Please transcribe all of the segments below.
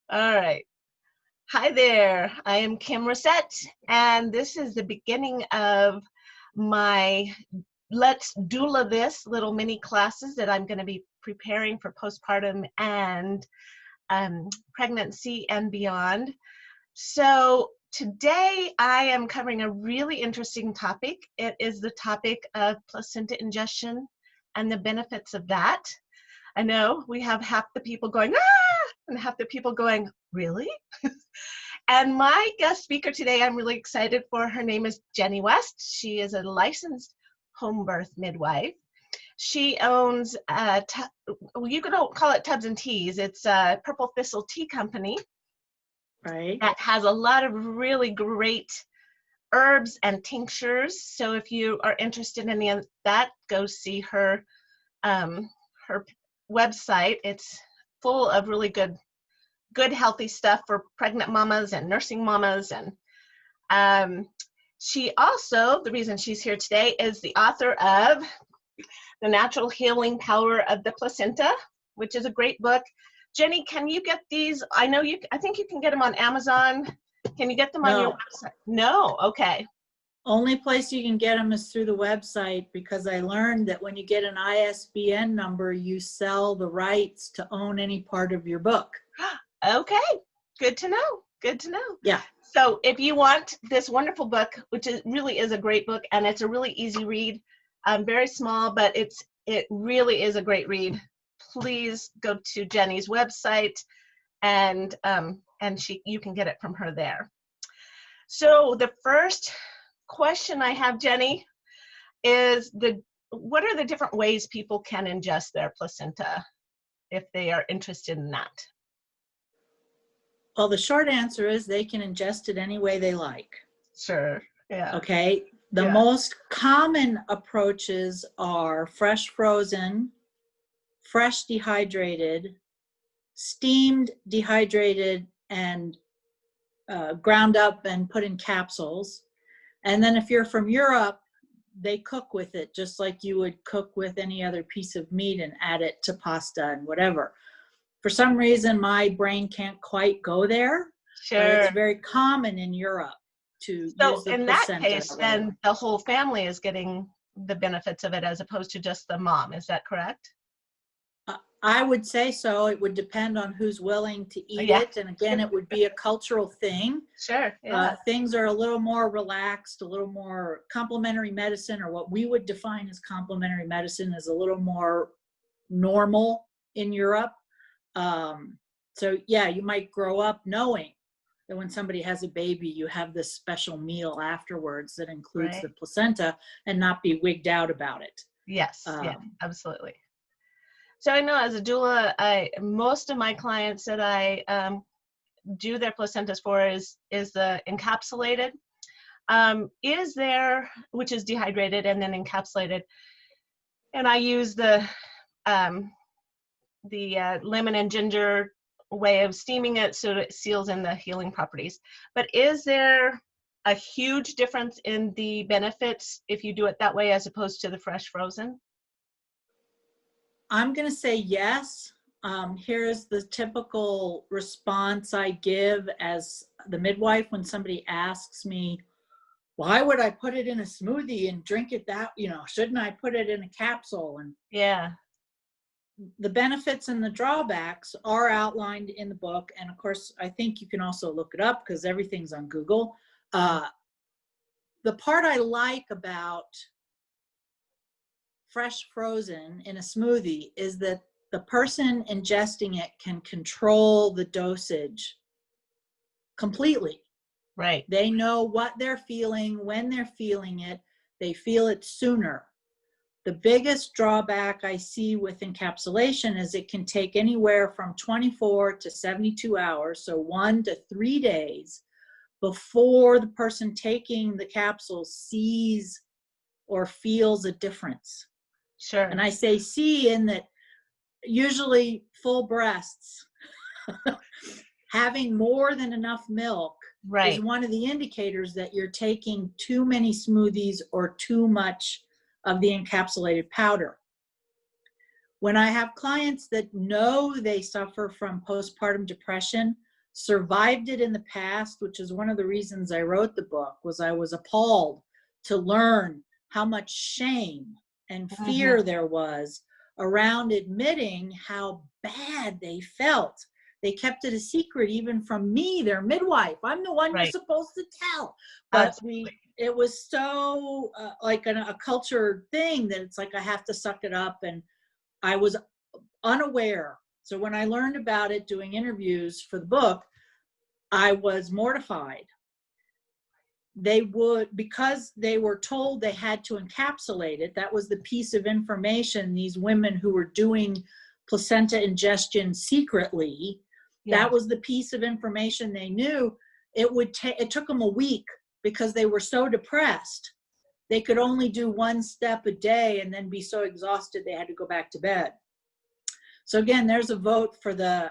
All right. Hi there. I am Kim Reset, and this is the beginning of my Let's Doula This little mini classes that I'm going to be preparing for postpartum and pregnancy and beyond. So today I am covering a really interesting topic. It is the topic of placenta ingestion and the benefits of that. I know we have half the people going, ah, and half the people going, really? And my guest speaker today, I'm really excited for. Her name is Jenny West. She is a licensed home birth midwife. She owns, you could call it Tubs and Teas. It's a Purple Thistle Tea Company. Right. That has a lot of really great herbs and tinctures. So if you are interested in any of that, go see her her website. It's full of really good healthy stuff for pregnant mamas and nursing mamas. And she also, the reason she's here today, is the author of The Natural Healing Power of the Placenta, which is a great book. Jenny, can you get these? I think you can get them on Amazon. Can you get them on your website? No, okay. Only place you can get them is through the website, because I learned that when you get an ISBN number, you sell the rights to own any part of your book. Okay, good to know. Good to know. Yeah. So if you want this wonderful book, which really is a great book, and it's a really easy read, very small, but it really is a great read. Please go to Jenny's website, and you can get it from her there. So the first question I have, Jenny, is what are the different ways people can ingest their placenta if they are interested in that? Well, the short answer is they can ingest it any way they like. Sure. Yeah. Okay. The most common approaches are fresh frozen, fresh dehydrated, steamed dehydrated, and ground up and put in capsules. And then if you're from Europe, they cook with it just like you would cook with any other piece of meat and add it to pasta and whatever. For some reason, my brain can't quite go there. Sure. But it's very common in Europe to use the placenta. So in that case, then the whole family is getting the benefits of it as opposed to just the mom. Is that correct? I would say so. It would depend on who's willing to eat it. And again, it would be a cultural thing. Sure. Yeah. Things are a little more relaxed, a little more complementary medicine, or what we would define as complementary medicine, is a little more normal in Europe. So yeah, you might grow up knowing that when somebody has a baby, you have this special meal afterwards that includes the placenta, and not be wigged out about it. Yes, yeah, absolutely. So I know as a doula, most of my clients that I do their placentas for is the encapsulated. Is there, which is dehydrated and then encapsulated, and I use the lemon and ginger way of steaming it so that it seals in the healing properties. But is there a huge difference in the benefits if you do it that way as opposed to the fresh frozen? I'm going to say yes. Here's the typical response I give as the midwife when somebody asks me, why would I put it in a smoothie and drink it that, shouldn't I put it in a capsule? And yeah, the benefits and the drawbacks are outlined in the book. And of course, I think you can also look it up because everything's on Google. The part I like about fresh frozen in a smoothie is that the person ingesting it can control the dosage completely. Right. They know what they're feeling, when they're feeling it, they feel it sooner. The biggest drawback I see with encapsulation is it can take anywhere from 24 to 72 hours, so 1 to 3 days, before the person taking the capsule sees or feels a difference. Sure. And I say see in that usually full breasts, having more than enough milk is one of the indicators that you're taking too many smoothies or too much of the encapsulated powder. When I have clients that know they suffer from postpartum depression, survived it in the past, which is one of the reasons I wrote the book, was I was appalled to learn how much shame and fear there was around admitting how bad they felt. They kept it a secret even from me, their midwife. I'm the one you're supposed to tell. But it was so like a culture thing that it's like I have to suck it up, and I was unaware. So when I learned about it doing interviews for the book, I was mortified. They would, because they were told they had to encapsulate it, that was the piece of information these women who were doing placenta ingestion secretly, that was the piece of information they knew. It took them a week because they were so depressed. They could only do one step a day and then be so exhausted they had to go back to bed. So again, there's a vote for the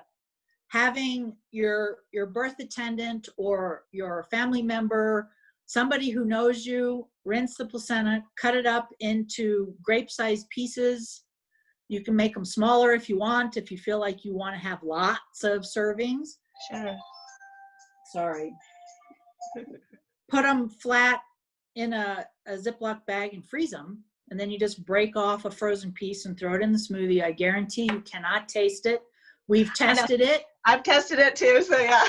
having your birth attendant or your family member, somebody who knows you, rinse the placenta, cut it up into grape-sized pieces. You can make them smaller if you want, if you feel like you want to have lots of servings. Sure. Sorry. Put them flat in a Ziploc bag and freeze them. And then you just break off a frozen piece and throw it in the smoothie. I guarantee you cannot taste it. We've tested it. I've tested it too, so yeah.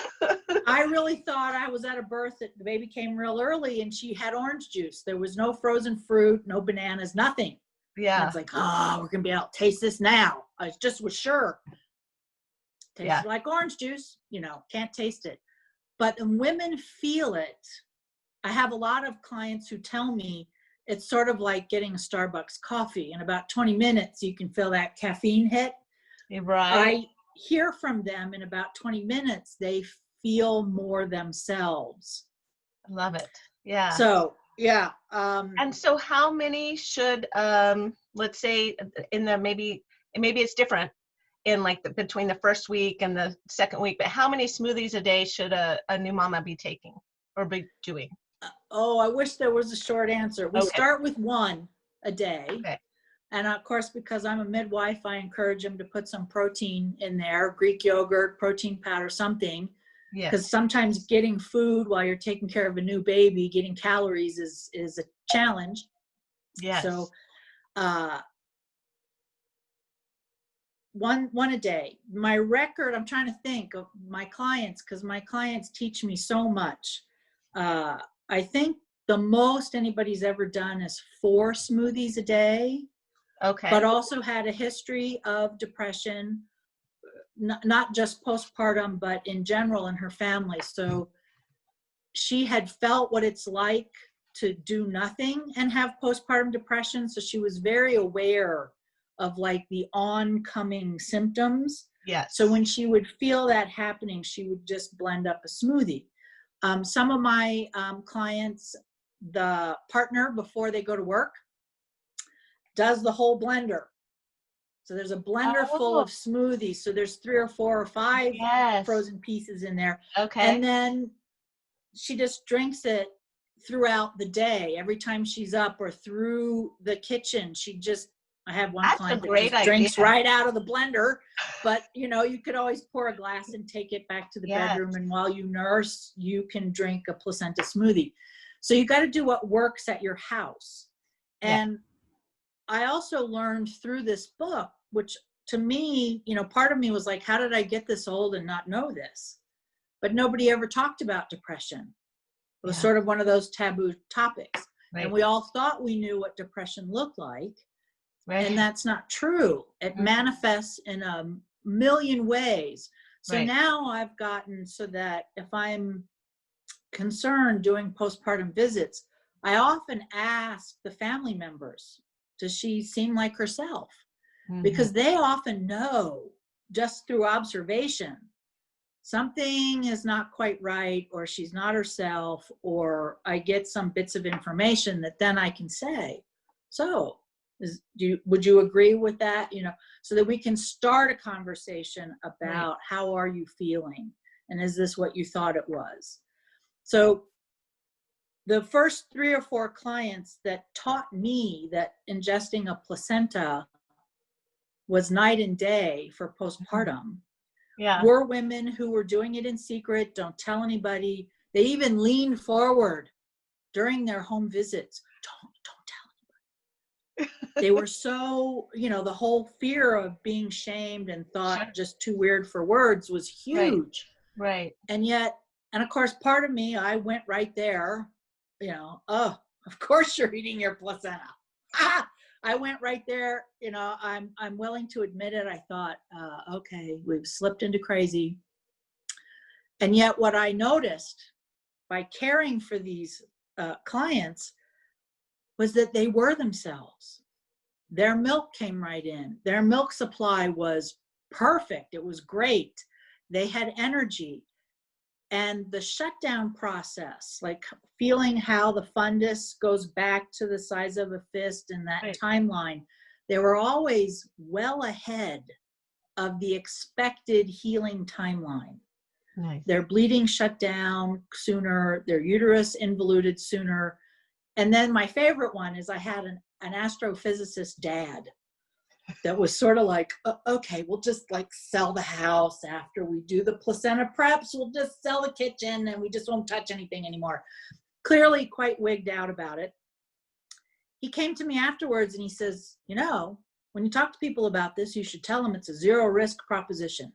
I really thought I was at a birth that the baby came real early and she had orange juice. There was no frozen fruit, no bananas, nothing. Yeah. And it's like, oh, we're going to be able to taste this now. I just was sure. Tastes like orange juice, can't taste it. But when women feel it, I have a lot of clients who tell me it's sort of like getting a Starbucks coffee. In about 20 minutes, you can feel that caffeine hit. Right. I hear from them in about 20 minutes, they feel more themselves. I love it. Yeah. So, yeah. And so how many should, let's say in the, maybe it's different in like between the first week and the second week, but how many smoothies a day should a new mama be taking or be doing? Oh, I wish there was a short answer. We start with one a day. Okay. And of course, because I'm a midwife, I encourage them to put some protein in there, Greek yogurt, protein powder, something. Yes. Because sometimes getting food while you're taking care of a new baby, getting calories is a challenge. Yes. So one a day. My record, I'm trying to think of my clients, because my clients teach me so much. I think the most anybody's ever done is 4 smoothies a day. Okay. But also had a history of depression, not just postpartum, but in general in her family. So she had felt what it's like to do nothing and have postpartum depression. So she was very aware of like the oncoming symptoms. Yes. So when she would feel that happening, she would just blend up a smoothie. Some of my clients, the partner, before they go to work, does the whole blender. So there's a blender full of smoothies. So there's 3 or 4 or 5 frozen pieces in there. Okay. And then she just drinks it throughout the day. Every time she's up or through the kitchen, I have one client that just drinks right out of the blender. But, you could always pour a glass and take it back to the bedroom. And while you nurse, you can drink a placenta smoothie. So you got to do what works at your house. And I also learned through this book, which to me, part of me was like, how did I get this old and not know this? But nobody ever talked about depression. It was sort of one of those taboo topics. Right. And we all thought we knew what depression looked like. Right. And that's not true. It manifests in a million ways. So now I've gotten so that if I'm concerned doing postpartum visits, I often ask the family members, does she seem like herself? Mm-hmm. Because they often know just through observation, something is not quite right, or she's not herself, or I get some bits of information that then I can say, so would you agree with that? So that we can start a conversation about how are you feeling? And is this what you thought it was? So the first 3 or 4 clients that taught me that ingesting a placenta was night and day for postpartum Yeah. were women who were doing it in secret. Don't tell anybody. They even leaned forward during their home visits. Don't tell anybody. They were so, the whole fear of being shamed and thought Sure. just too weird for words was huge. Right. And yet, and of course, part of me, I went right there, oh, of course you're eating your placenta. I went right there, I'm willing to admit it. I thought, okay, we've slipped into crazy. And yet what I noticed by caring for these clients was that they were themselves. Their milk came right in. Their milk supply was perfect. It was great. They had energy. And the shutdown process, like feeling how the fundus goes back to the size of a fist in that Right. timeline, they were always well ahead of the expected healing timeline. Nice. Their bleeding shut down sooner, their uterus involuted sooner. And then my favorite one is I had an astrophysicist dad that was sort of like, okay, we'll just like sell the house after we do the placenta preps. We'll just sell the kitchen and we just won't touch anything anymore. Clearly quite wigged out about it. He came to me afterwards and he says, when you talk to people about this, you should tell them it's a zero risk proposition.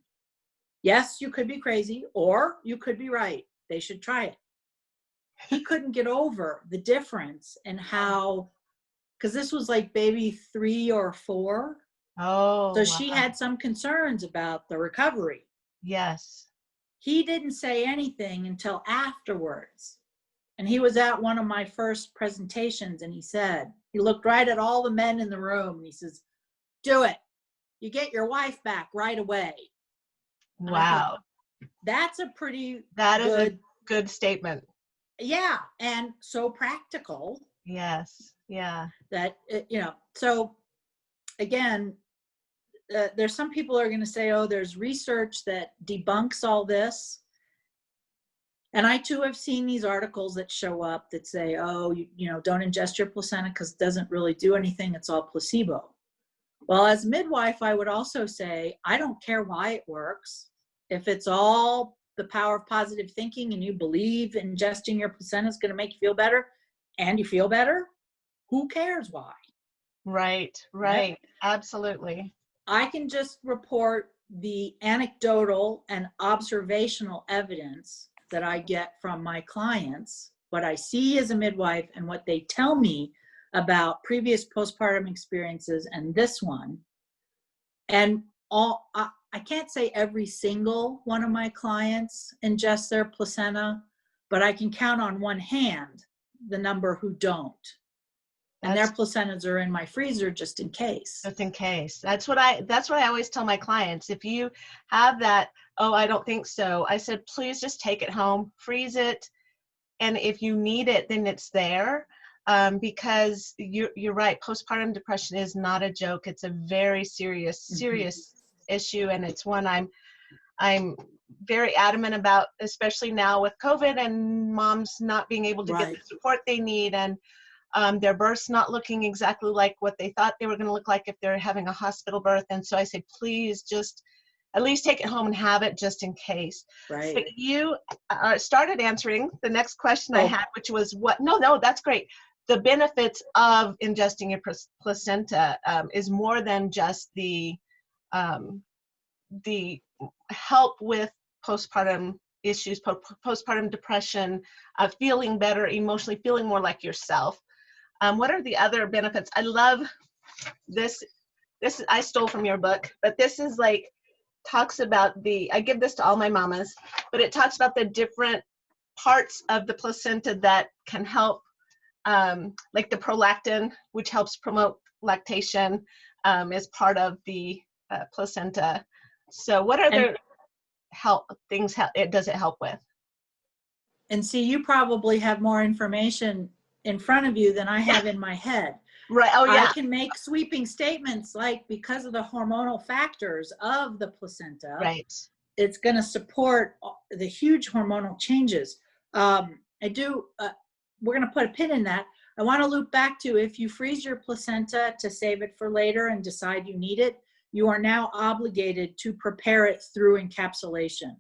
Yes, you could be crazy or you could be right. They should try it. He couldn't get over the difference in how, because this was like baby 3 or 4. Oh, So wow. she had some concerns about the recovery. Yes. He didn't say anything until afterwards. And he was at one of my first presentations and he looked right at all the men in the room and he says, do it. You get your wife back right away. Wow. That's a pretty That is a good statement. Yeah. And so practical. Yes. Yeah. That, so again, there's some people are going to say, oh, there's research that debunks all this. And I too have seen these articles that show up that say, oh, don't ingest your placenta because it doesn't really do anything. It's all placebo. Well, as a midwife, I would also say, I don't care why it works. If it's all the power of positive thinking and you believe ingesting your placenta is going to make you feel better and you feel better, who cares why? Right. Right? Absolutely. I can just report the anecdotal and observational evidence that I get from my clients, what I see as a midwife and what they tell me about previous postpartum experiences and this one. And I can't say every single one of my clients ingests their placenta, but I can count on one hand the number who don't. And their placentas are in my freezer just in case. Just in case. That's what I always tell my clients. If you have that, oh, I don't think so, I said, please just take it home, freeze it. And if you need it, then it's there. Because you're right. Postpartum depression is not a joke. It's a very serious issue. And it's one I'm very adamant about, especially now with COVID and moms not being able to get the support they need, and their births not looking exactly like what they thought they were going to look like if they're having a hospital birth. And so I say, please just at least take it home and have it just in case. Right. But you started answering the next question I had, which was no, that's great. The benefits of ingesting your placenta is more than just the help with postpartum issues, postpartum depression, feeling better emotionally, feeling more like yourself. What are the other benefits? I love this. This I stole from your book, but this is like, talks about I give this to all my mamas, but it talks about the different parts of the placenta that can help, like the prolactin, which helps promote lactation, is part of the placenta. So what other things does it help with? And see, you probably have more information in front of you than I have in my head. Right. Oh, yeah. I can make sweeping statements like, because of the hormonal factors of the placenta, right, it's going to support the huge hormonal changes. We're going to put a pin in that. I want to loop back to, if you freeze your placenta to save it for later and decide you need it, you are now obligated to prepare it through encapsulation.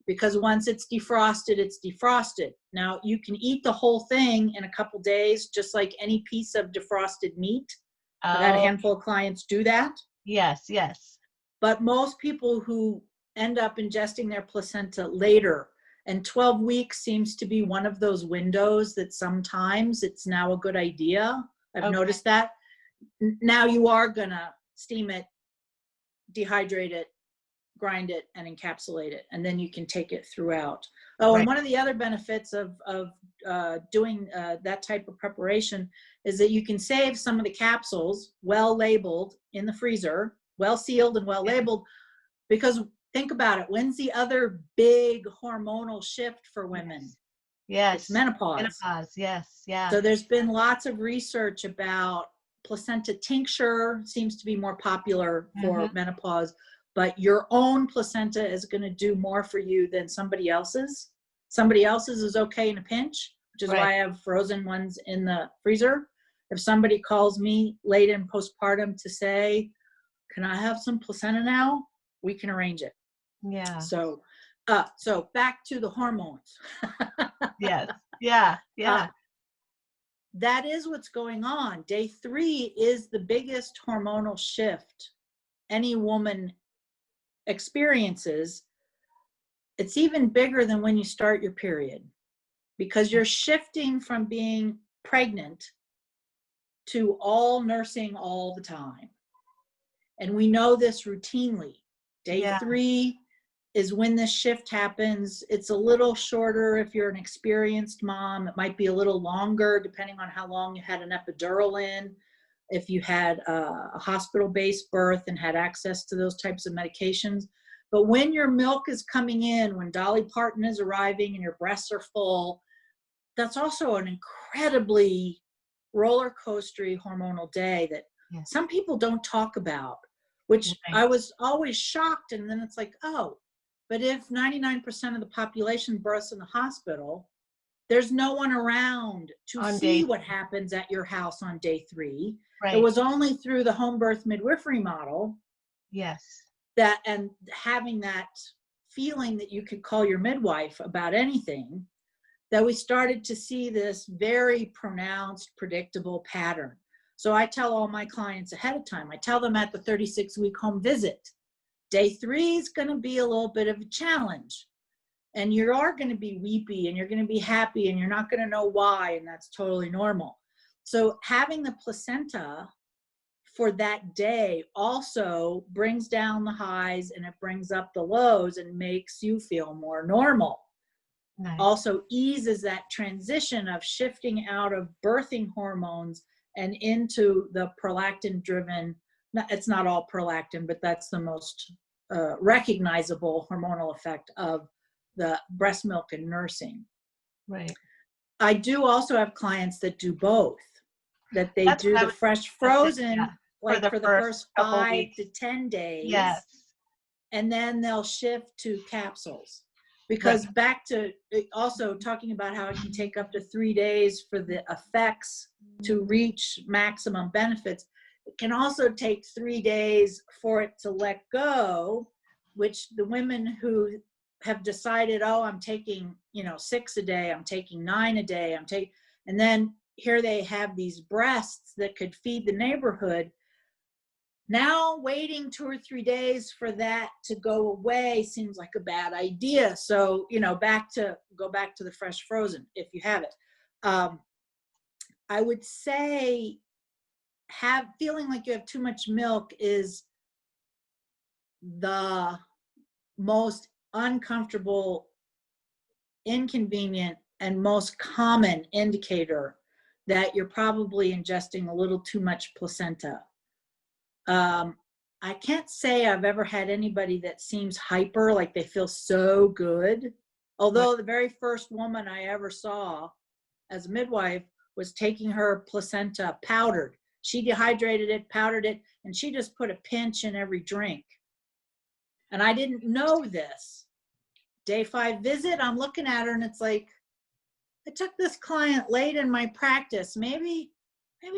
Because once it's defrosted, it's defrosted. Now, you can eat the whole thing in a couple days, just like any piece of defrosted meat. I've had a Oh, handful of clients do that. yes, yes. But most people who end up ingesting their placenta later, and 12 weeks seems to be one of those windows that sometimes it's now a good idea. I've Okay. noticed that. Now you are gonna steam it, dehydrate it, grind it, and encapsulate it, and then you can take it throughout. Oh, and Right. one of the other benefits of doing that type of preparation is that you can save some of the capsules, well labeled, in the freezer, well sealed and well labeled, because think about it, when's the other big hormonal shift for women? Yes. It's menopause. Menopause, yes, yeah. So there's been lots of research about placenta tincture, seems to be more popular for menopause, but your own placenta is going to do more for you than somebody else's. Somebody else's is okay in a pinch, which is why I have frozen ones in the freezer. If somebody calls me late in postpartum to say, can I have some placenta now? We can arrange it. Yeah. So back to the hormones. Yes. Yeah. Yeah. That is what's going on. Day 3 is the biggest hormonal shift any woman experiences. It's even bigger than when you start your period, because you're shifting from being pregnant to all nursing all the time. And we know this routinely. Day 3 is when this shift happens. It's a little shorter if you're an experienced mom. It might be a little longer depending on how long you had an epidural in. If you had a hospital-based birth and had access to those types of medications. But when your milk is coming in, when Dolly Parton is arriving and your breasts are full, that's also an incredibly roller coastery hormonal day that some people don't talk about, which I was always shocked. And then it's like, oh, but if 99% of the population births in the hospital, there's no one around to see what happens at your house on day 3. It was only through the home birth midwifery model. Yes. That, and having that feeling that you could call your midwife about anything, that we started to see this very pronounced, predictable pattern. So I tell all my clients ahead of time, I tell them at the 36-week home visit, day 3 is going to be a little bit of a challenge. And you are going to be weepy and you're going to be happy and you're not going to know why, and that's totally normal. So having the placenta for that day also brings down the highs and it brings up the lows and makes you feel more normal. Nice. Also eases that transition of shifting out of birthing hormones and into the prolactin driven, it's not all prolactin, but that's the most recognizable hormonal effect of the breast milk and nursing. Right. I do also have clients that do both, that they do the fresh frozen like for the first 5 to 10 days. Yes. And then they'll shift to capsules. Because back to also talking about how it can take up to 3 days for the effects to reach maximum benefits, it can also take 3 days for it to let go, which the women who have decided, oh, I'm taking, 6 a day, I'm taking 9 a day, and then here they have these breasts that could feed the neighborhood. Now waiting 2 or 3 days for that to go away seems like a bad idea. So, go back to the fresh frozen if you have it. I would say feeling like you have too much milk is the most uncomfortable, inconvenient, and most common indicator that you're probably ingesting a little too much placenta. I can't say I've ever had anybody that seems hyper, like they feel so good. Although the very first woman I ever saw as a midwife was taking her placenta powdered. She dehydrated it, powdered it, and she just put a pinch in every drink. And I didn't know this. Day 5 visit, I'm looking at her and it's like, I took this client late in my practice. Maybe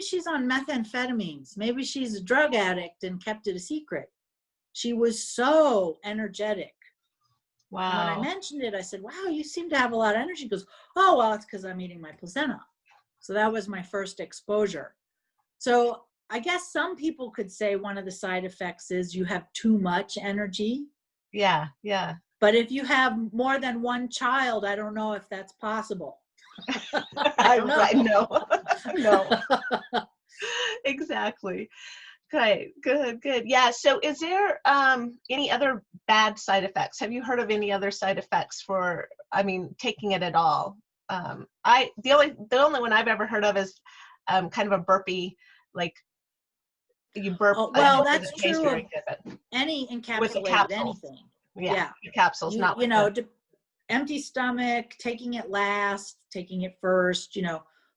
she's on methamphetamines. Maybe she's a drug addict and kept it a secret. She was so energetic. And when I Wow. mentioned it, I said, wow, you seem to have a lot of energy. She goes, oh, well, it's because I'm eating my placenta. So that was my first exposure. So I guess some people could say one of the side effects is you have too much energy. Yeah, yeah. But if you have more than one child, I don't know if that's possible. I know. No. Exactly. Okay, good. Yeah, so is there any other bad side effects? Have you heard of any other side effects for, I mean, taking it at all? The only one I've ever heard of is kind of a burpy, like you burp. Oh, I well, don't that's taste true very of good, but any with the encapsulated capsules. anything. Yeah, Yeah. the capsules, not You with know, the, empty stomach, taking it last, taking it first,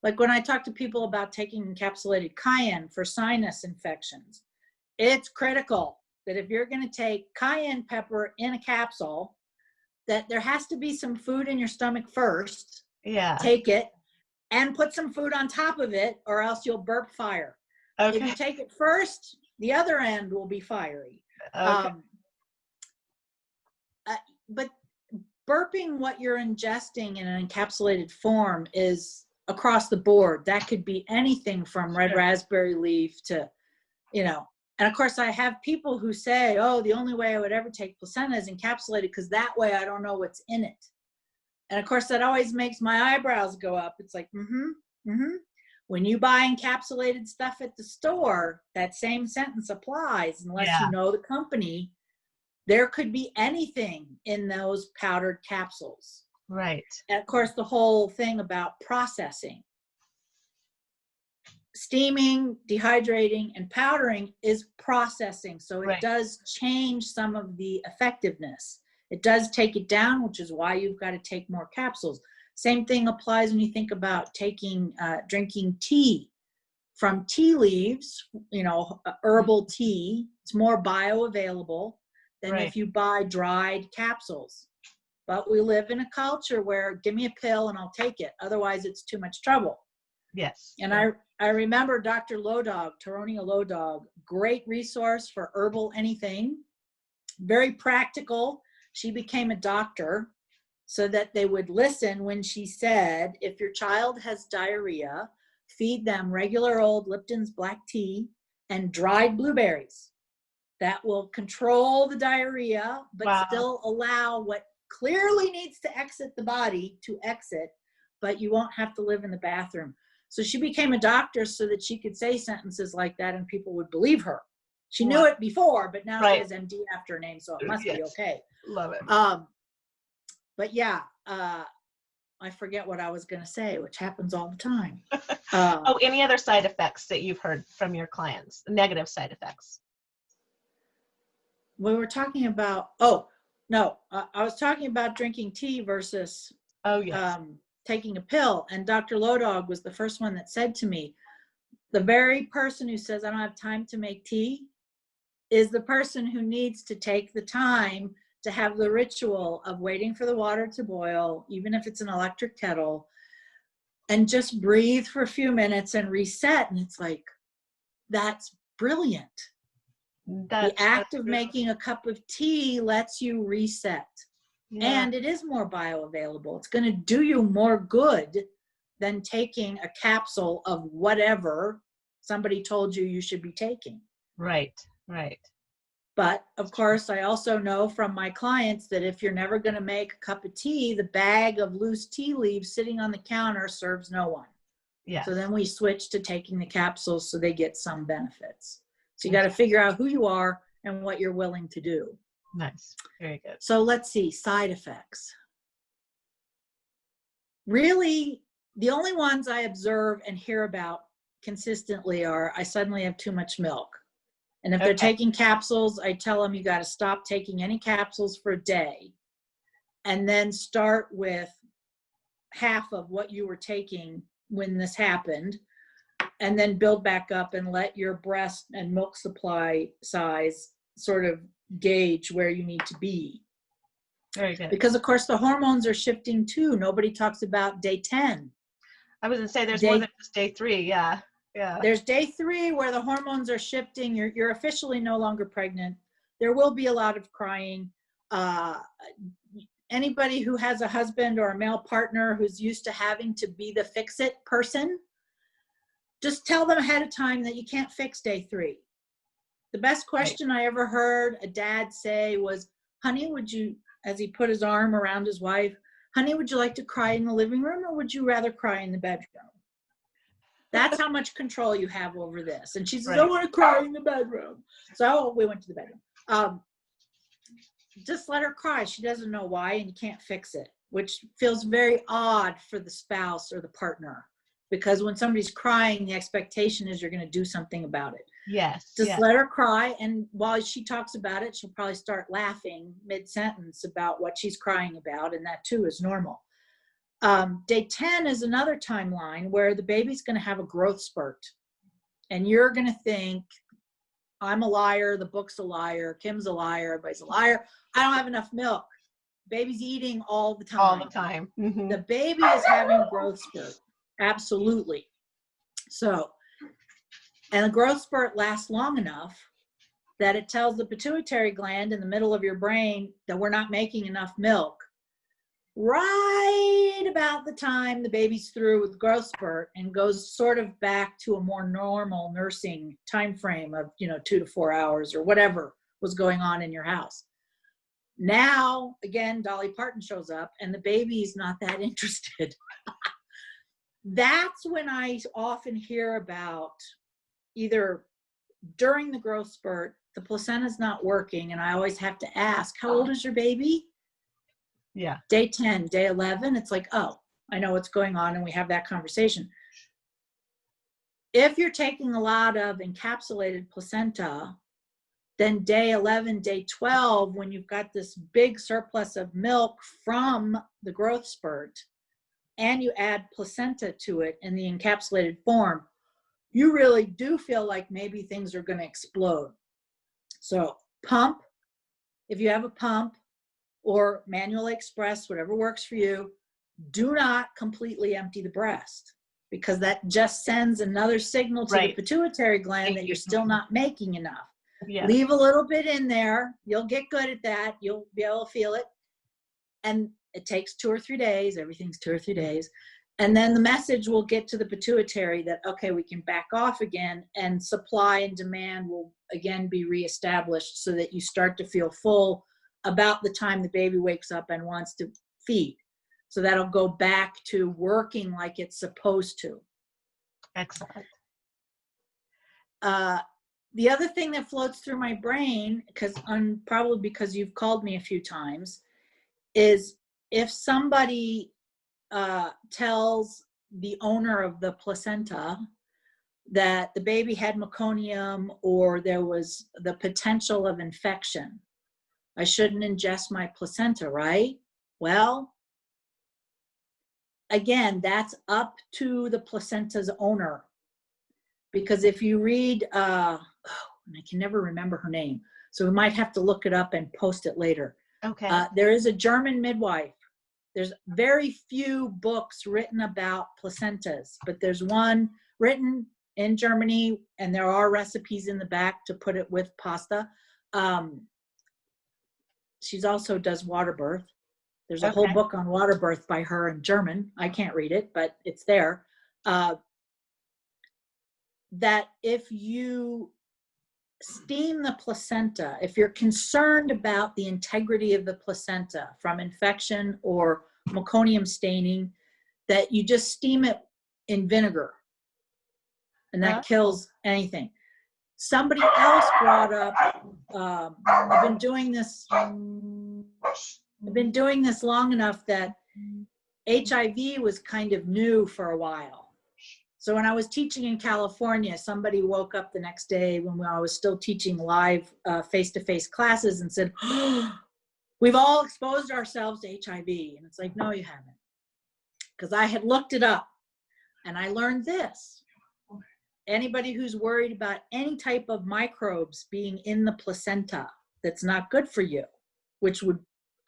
like when I talk to people about taking encapsulated cayenne for sinus infections, it's critical that if you're going to take cayenne pepper in a capsule, that there has to be some food in your stomach first. yeah. Take it and put some food on top of it, or else you'll burp fire. If Okay. you take it first, the other end will be fiery. Okay. But burping what you're ingesting in an encapsulated form is across the board. That could be anything from red Sure. raspberry leaf to, and of course I have people who say, oh, the only way I would ever take placenta is encapsulated because that way I don't know what's in it. And of course that always makes my eyebrows go up. It's like, when you buy encapsulated stuff at the store, that same sentence applies unless you know the company. There could be anything in those powdered capsules. Right. And of course, the whole thing about processing. Steaming, dehydrating, and powdering is processing. So it does change some of the effectiveness. It does take it down, which is why you've got to take more capsules. Same thing applies when you think about drinking tea from tea leaves, herbal tea. It's more bioavailable than if you buy dried capsules. But we live in a culture where give me a pill and I'll take it. Otherwise, it's too much trouble. Yes. And I remember Dr. Taronia Lodog, great resource for herbal anything, very practical. She became a doctor so that they would listen when she said, if your child has diarrhea, feed them regular old Lipton's black tea and dried blueberries. That will control the diarrhea, but still allow what clearly needs to exit the body to exit, but you won't have to live in the bathroom. So she became a doctor so that she could say sentences like that and people would believe her. She knew it before, but now she has MD after her name, so it must be okay. Love it. But yeah, I forget what I was going to say, which happens all the time. Any other side effects that you've heard from your clients? Negative side effects? We were talking about, I was talking about drinking tea versus taking a pill. And Dr. Lodog was the first one that said to me, the very person who says, I don't have time to make tea is the person who needs to take the time to have the ritual of waiting for the water to boil, even if it's an electric kettle, and just breathe for a few minutes and reset. And it's like, that's brilliant. The act of making a cup of tea lets you reset. And it is more bioavailable. It's going to do you more good than taking a capsule of whatever somebody told you should be taking. Right. But of course, I also know from my clients that if you're never going to make a cup of tea, the bag of loose tea leaves sitting on the counter serves no one. Yes. So then we switch to taking the capsules so they get some benefits. So you got to figure out who you are and what you're willing to do. Nice. Very good. So let's see, side effects. Really, the only ones I observe and hear about consistently are I suddenly have too much milk. And if they're taking capsules, I tell them you got to stop taking any capsules for a day and then start with half of what you were taking when this happened, and then build back up and let your breast and milk supply size sort of gauge where you need to be. Very good. Because of course the hormones are shifting too. Nobody talks about day 10. I was going to say there's more than just day 3. Yeah. There's day 3 where the hormones are shifting. You're officially no longer pregnant. there will be a lot of crying. Anybody who has a husband or a male partner who's used to having to be the fix-it person, just tell them ahead of time that you can't fix day 3. The best question I ever heard a dad say was, honey, would you, as he put his arm around his wife, honey, would you like to cry in the living room or would you rather cry in the bedroom? That's how much control you have over this. And she says, I want to cry in the bedroom. So we went to the bedroom. Just let her cry. She doesn't know why, and you can't fix it, which feels very odd for the spouse or the partner, because when somebody's crying, the expectation is you're going to do something about it. Yes. Just let her cry, and while she talks about it, she'll probably start laughing mid-sentence about what she's crying about, and that too is normal. Day 10 is another timeline where the baby's going to have a growth spurt, and you're going to think, I'm a liar, the book's a liar, Kim's a liar, everybody's a liar. I don't have enough milk. Baby's eating all the time. All the time. Mm-hmm. The baby is having a growth spurt. Absolutely. So, and the growth spurt lasts long enough that it tells the pituitary gland in the middle of your brain that we're not making enough milk. Right about the time the baby's through with growth spurt and goes sort of back to a more normal nursing time frame of 2 to 4 hours or whatever was going on in your house. Now, again, Dolly Parton shows up and the baby's not that interested. That's when I often hear about either during the growth spurt, the placenta's not working, and I always have to ask, how old is your baby? Yeah. Day 10, day 11, it's like, oh, I know what's going on, and we have that conversation. If you're taking a lot of encapsulated placenta, then day 11, day 12, when you've got this big surplus of milk from the growth spurt, and you add placenta to it in the encapsulated form, you really do feel like maybe things are going to explode. So pump, if you have a pump, or manual express, whatever works for you. Do not completely empty the breast, because that just sends another signal to the pituitary gland that you're still not making enough. Yeah. Leave a little bit in there. You'll get good at that. You'll be able to feel it. And it takes 2 or 3 days. Everything's 2 or 3 days. And then the message will get to the pituitary that, okay, we can back off again, and supply and demand will again be reestablished so that you start to feel full about the time the baby wakes up and wants to feed. So that'll go back to working like it's supposed to. Excellent. The other thing that floats through my brain, probably because you've called me a few times, is if somebody tells the owner of the placenta that the baby had meconium or there was the potential of infection, I shouldn't ingest my placenta, right? Well, again, that's up to the placenta's owner. Because if you read, and I can never remember her name, so we might have to look it up and post it later. Okay. There is a German midwife. There's very few books written about placentas, but there's one written in Germany, and there are recipes in the back to put it with pasta. She's also does water birth. There's a whole book on water birth by her in German. I can't read it, but it's there. That if you steam the placenta, if you're concerned about the integrity of the placenta from infection or meconium staining, that you just steam it in vinegar, and that kills anything. Somebody else brought up, I've been doing this long enough that HIV was kind of new for a while. So when I was teaching in California, somebody woke up the next day when I was still teaching live face-to-face classes and said, oh, we've all exposed ourselves to HIV. And it's like, no, you haven't. Because I had looked it up and I learned this. Anybody who's worried about any type of microbes being in the placenta that's not good for you, which would,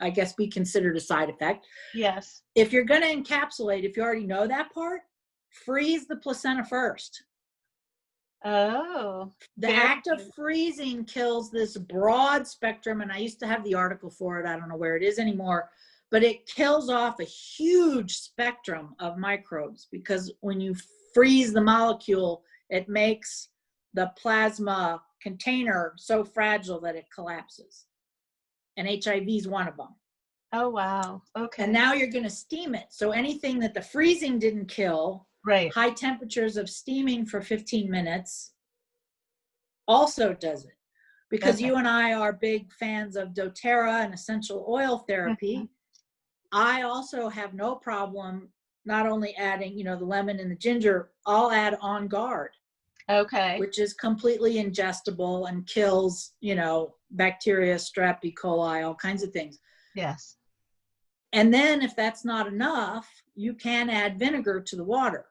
I guess, be considered a side effect. Yes. If you're going to encapsulate, if you already know that part, freeze the placenta first. Oh, The very act of good. freezing kills this broad spectrum, and I used to have the article for it. I don't know where it is anymore, but it kills off a huge spectrum of microbes, because when you freeze the molecule, it makes the plasma container so fragile that it collapses. And HIV is one of them. Oh, wow. And Okay. now you're going to steam it. So anything that the freezing didn't kill, Right. high temperatures of steaming for 15 minutes also does it. Because Okay. you and I are big fans of doTERRA and essential oil therapy, I also have no problem not only adding, the lemon and the ginger, I'll add On Guard, Okay. which is completely ingestible and kills, bacteria, strep, E. coli, all kinds of things. Yes. And then if that's not enough, you can add vinegar to the water.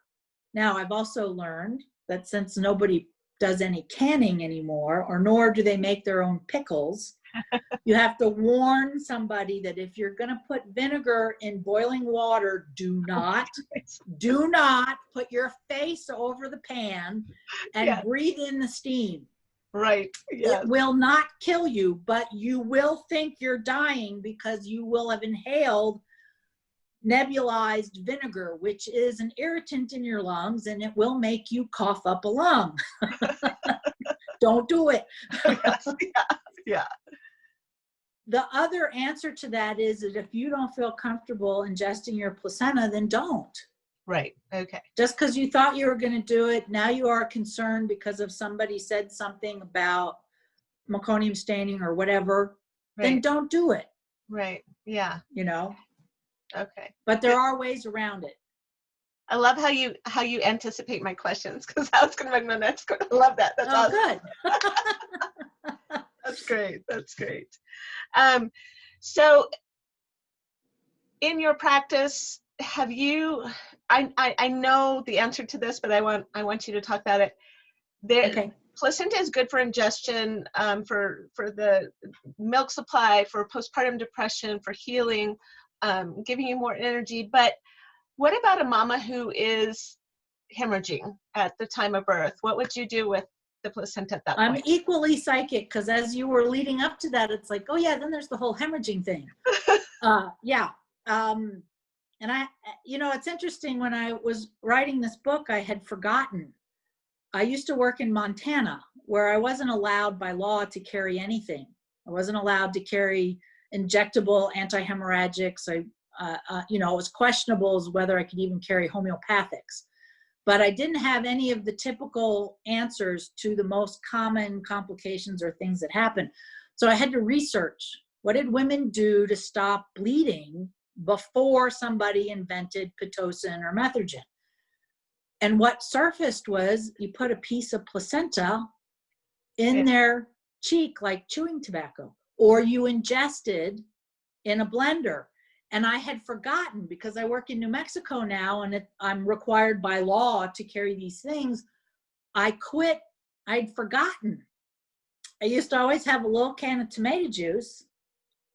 Now, I've also learned that since nobody does any canning anymore, or nor do they make their own pickles, you have to warn somebody that if you're going to put vinegar in boiling water, do not put your face over the pan and Yeah. breathe in the steam. Right. It Yes. will not kill you, but you will think you're dying because you will have inhaled nebulized vinegar, which is an irritant in your lungs, and it will make you cough up a lung. Don't do it. Yes. Yeah. Yeah. The other answer to that is that if you don't feel comfortable ingesting your placenta, then don't. Right. Okay. Just because you thought you were going to do it, now you are concerned because of somebody said something about meconium staining or whatever, then Right. don't do it, Right. Yeah. Okay. But Good. there are ways around it. I love how you anticipate my questions, because that was going to be my next question. I love that. That's Oh, awesome. good. That's great. That's great. So in your practice, have you, I know the answer to this, but I want you to talk about it. Okay. Placenta is good for ingestion, for the milk supply, for postpartum depression, for healing, giving you more energy. But what about a mama who is hemorrhaging at the time of birth? What would you do with the placenta at that I'm point? equally psychic, because as you were leading up to that, it's like, oh yeah, then there's the whole hemorrhaging thing. Yeah. And it's interesting, when I was writing this book, I had forgotten. I used to work in Montana, where I wasn't allowed by law to carry anything. I wasn't allowed to carry injectable anti-hemorrhagics. It was questionable as whether I could even carry homeopathics. But I didn't have any of the typical answers to the most common complications or things that happen. So I had to research, what did women do to stop bleeding before somebody invented Pitocin or Methergin? And what surfaced was, you put a piece of placenta in their cheek like chewing tobacco, or you ingested in a blender. And I had forgotten, because I work in New Mexico now, and I'm required by law to carry these things. I quit. I'd forgotten. I used to always have a little can of tomato juice,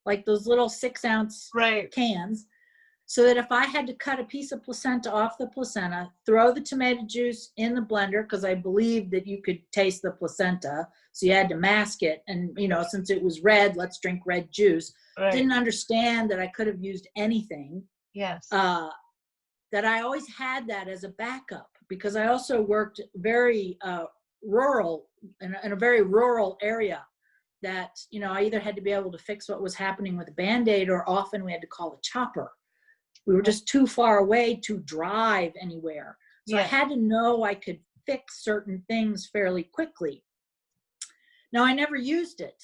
like those little 6-ounce cans, so that if I had to cut a piece of placenta off the placenta, throw the tomato juice in the blender, because I believed that you could taste the placenta, so you had to mask it. And, since it was red, let's drink red juice. Right. Didn't understand that I could have used anything. Yes. That I always had that as a backup, because I also worked very rural, in a very rural area, that, I either had to be able to fix what was happening with a Band-Aid, or often we had to call a chopper. We were just too far away to drive anywhere. So I had to know I could fix certain things fairly quickly. Now, I never used it.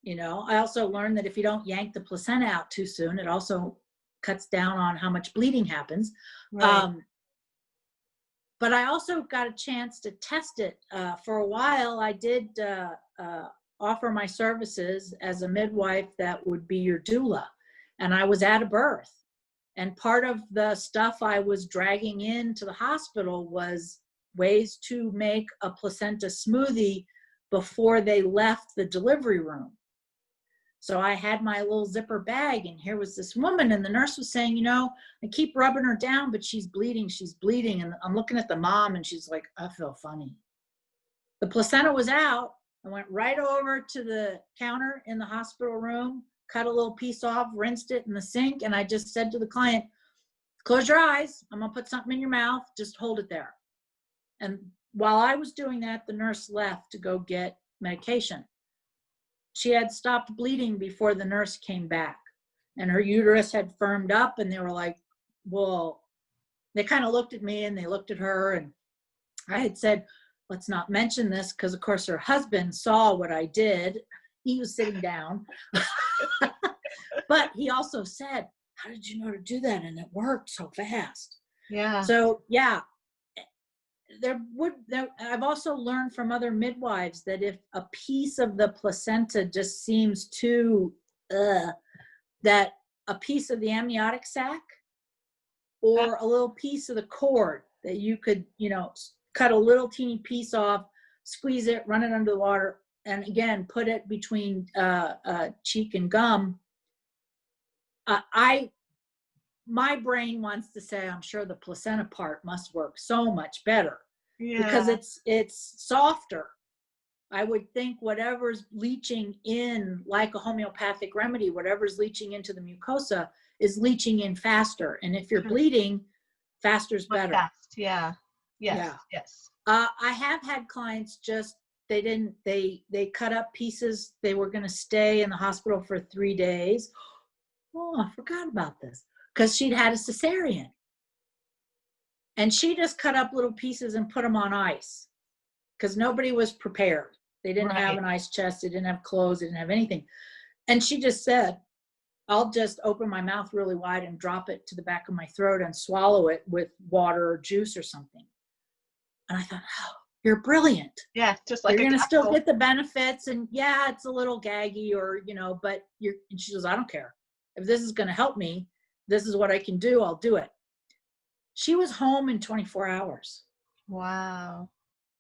I also learned that if you don't yank the placenta out too soon, it also cuts down on how much bleeding happens. Right. But I also got a chance to test it. For a while, I did offer my services as a midwife that would be your doula. And I was at a birth. And part of the stuff I was dragging into the hospital was ways to make a placenta smoothie before they left the delivery room. So I had my little zipper bag, and here was this woman, and the nurse was saying, I keep rubbing her down, but she's bleeding. And I'm looking at the mom, and she's like, I feel funny. The placenta was out. I went right over to the counter in the hospital room, cut a little piece off, rinsed it in the sink, and I just said to the client, close your eyes. I'm gonna put something in your mouth. Just hold it there. And while I was doing that, the nurse left to go get medication. She had stopped bleeding before the nurse came back, and her uterus had firmed up, and they were like, well, they kind of looked at me and they looked at her, and I had said, let's not mention this, because of course her husband saw what I did. He was sitting down. But he also said, how did you know to do that? And it worked so fast. Yeah. So yeah, I've also learned from other midwives that if a piece of the placenta just seems too, that a piece of the amniotic sac or a little piece of the cord that you could, cut a little teeny piece off, squeeze it, run it under the water, and again, put it between cheek and gum. My brain wants to say, I'm sure the placenta part must work so much better because it's softer. I would think whatever's leaching in, like a homeopathic remedy, whatever's leaching into the mucosa is leaching in faster. And if you're bleeding, faster's better. Fast. Yeah. Yes. Yeah. Yes. I have had clients they cut up pieces. They were going to stay in the hospital for 3 days. Oh, I forgot about this. Because she'd had a cesarean. And she just cut up little pieces and put them on ice. Because nobody was prepared. They didn't have an ice chest. They didn't have clothes. They didn't have anything. And she just said, I'll just open my mouth really wide and drop it to the back of my throat and swallow it with water or juice or something. And I thought, oh, you're brilliant. Yeah, just like you're going to still get the benefits. And yeah, it's a little gaggy or, but and she goes, I don't care. If this is going to help me, this is what I can do. I'll do it. She was home in 24 hours. Wow.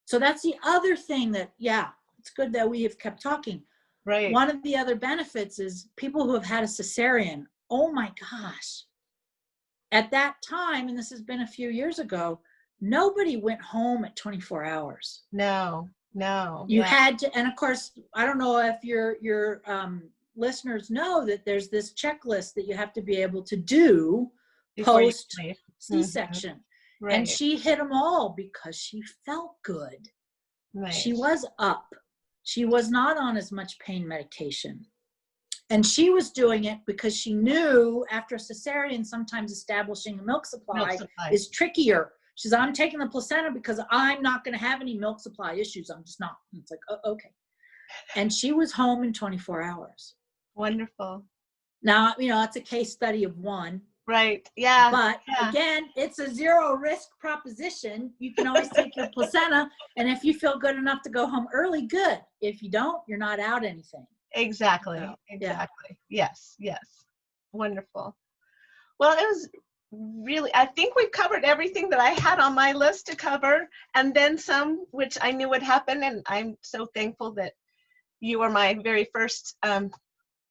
So that's the other thing that, it's good that we have kept talking. Right. One of the other benefits is people who have had a cesarean. Oh my gosh. At that time, and this has been a few years ago, nobody went home at 24 hours. No. You had to, and of course, I don't know if your listeners know that there's this checklist that you have to be able to do post C-section. Mm-hmm. Right. And she hit them all because she felt good. Right. She was up. She was not on as much pain medication. And she was doing it because she knew after a cesarean, sometimes establishing a milk supply is trickier. She says, I'm taking the placenta because I'm not going to have any milk supply issues. I'm just not. And it's like, oh, okay. And she was home in 24 hours. Wonderful. Now, it's a case study of one. Right. Yeah. But again, it's a zero risk proposition. You can always take your placenta. And if you feel good enough to go home early, good. If you don't, you're not out anything. Exactly. So, exactly. Yeah. Yes. Wonderful. Well, it was really, I think we covered everything that I had on my list to cover, and then some, which I knew would happen. And I'm so thankful that you were my very first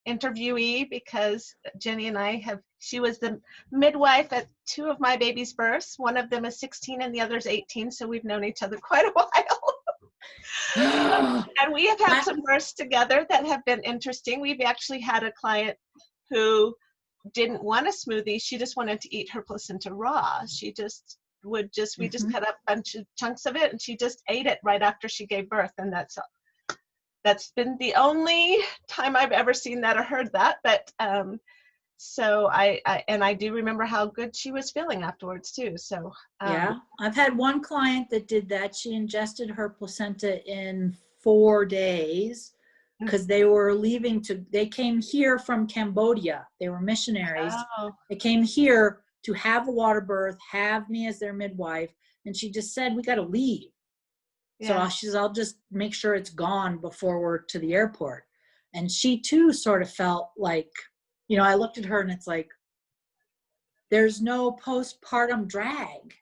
interviewee, because Jenny and she was the midwife at 2 of my baby's births. One of them is 16 and the other's 18. So we've known each other quite a while. And we have had some births together that have been interesting. We've actually had a client who didn't want a smoothie. She just wanted to eat her placenta raw. She just we just cut up a bunch of chunks of it and she just ate it right after she gave birth. And that's been the only time I've ever seen that or heard that. But so I do remember how good she was feeling afterwards too. So yeah, I've had one client that did that. She ingested her placenta in 4 days because they were they came here from Cambodia. They were missionaries. Oh. They came here to have a water birth, have me as their midwife. And she just said, we got to leave. Yeah. So she says, I'll just make sure it's gone before we're to the airport. And she too sort of felt like, I looked at her and it's like, there's no postpartum drag.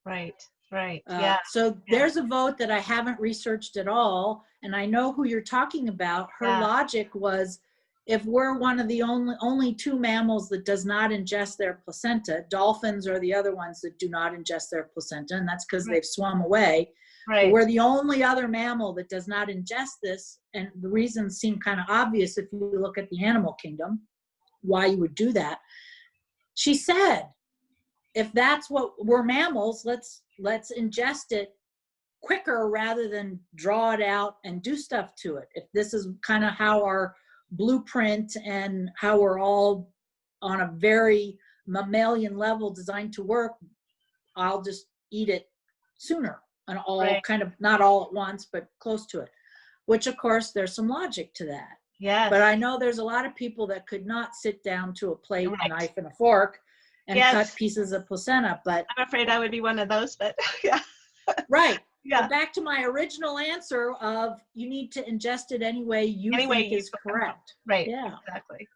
Right. Yeah. So there's a vote that I haven't researched at all. And I know who you're talking about. Her logic was, if we're one of the only two mammals that does not ingest their placenta, dolphins are the other ones that do not ingest their placenta, and that's because they've swum away. Right. But we're the only other mammal that does not ingest this, and the reasons seem kind of obvious if you look at the animal kingdom, why you would do that. She said, if that's what we're mammals, let's ingest it quicker rather than draw it out and do stuff to it. If this is kind of how our blueprint and how we're all on a very mammalian level designed to work, I'll just eat it sooner and all kind of not all at once, but close to it, which of course there's some logic to that. Yes. But I know there's a lot of people that could not sit down to a plate, knife, and a fork and cut pieces of placenta. But I'm afraid I would be one of those, but yeah. Right. Yeah. But back to my original answer of you need to ingest it any way you think is correct. Right. Yeah. Exactly.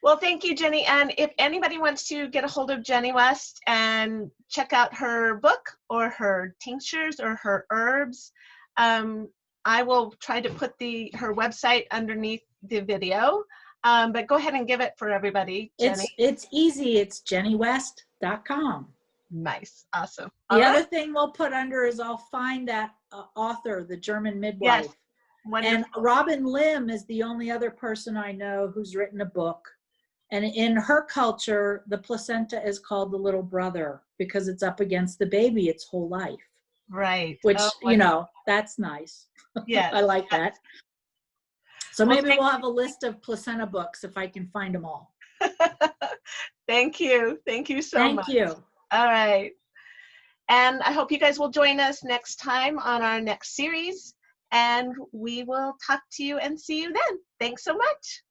Well, thank you, Jenny. And if anybody wants to get a hold of Jenny West and check out her book or her tinctures or her herbs, I will try to put her website underneath the video. But go ahead and give it for everybody, Jenny. It's easy. It's jennywest.com. Nice. Awesome. The other thing we'll put under is I'll find that author, the German midwife. Yes. Wonderful. And Robin Lim is the only other person I know who's written a book. And in her culture, the placenta is called the little brother because it's up against the baby its whole life. Right. Which, you know, that's nice. Yes. I like that. So maybe we'll have a list of placenta books if I can find them all. Thank you. Thank you so much. Thank you. All right. And I hope you guys will join us next time on our next series. And we will talk to you and see you then. Thanks so much.